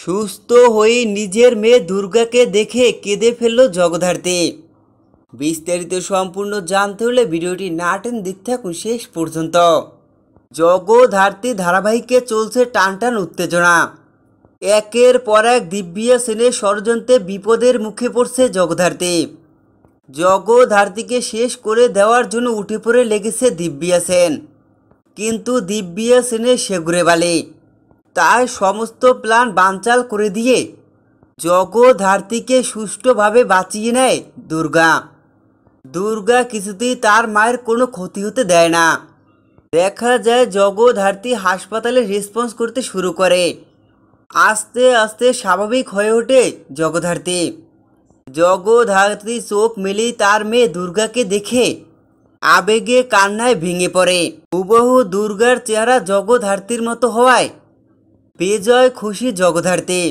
সুস্থ হয়ে নিজের মেয়ে দুর্গাকে দেখে কেঁদে ফেলল জগদ্ধাত্রী। বিস্তারিত সম্পূর্ণ জানতে হলে ভিডিওটি না টেনে দেখতে থাকুন শেষ পর্যন্ত। জগদ্ধাত্রী ধারাবাহিকে চলছে টানটান উত্তেজনা। একের পর এক দিব্যা সেনের ষড়যন্ত্রে বিপদের মুখে পড়ছে জগদ্ধাত্রী। জগদ্ধাত্রীকে শেষ করে দেওয়ার জন্য উঠে পড়ে লেগেছে দিব্যা সেন, কিন্তু দিব্যা সেনের সেগুড়ে বালি। তাই সমস্ত প্ল্যান বানচাল করে দিয়ে জগদ্ধাত্রীকে সুষ্ঠুভাবে বাঁচিয়ে নেয় দুর্গা। দুর্গা কিছুতেই তার মায়ের কোনো ক্ষতি হতে দেয় না। দেখা যায় জগদ্ধাত্রী হাসপাতালে রেসপন্স করতে শুরু করে। আস্তে আস্তে স্বাভাবিক হয়ে ওঠে জগদ্ধাত্রী। জগদ্ধাত্রী চোখ মেলেই তার মেয়ে দুর্গাকে দেখে আবেগে কান্নায় ভেঙে পড়ে। হুবহু দুর্গার চেহারা জগদ্ধাত্রীর মতো হওয়ায় বেজয় খুশি জগদ্ধাত্রী।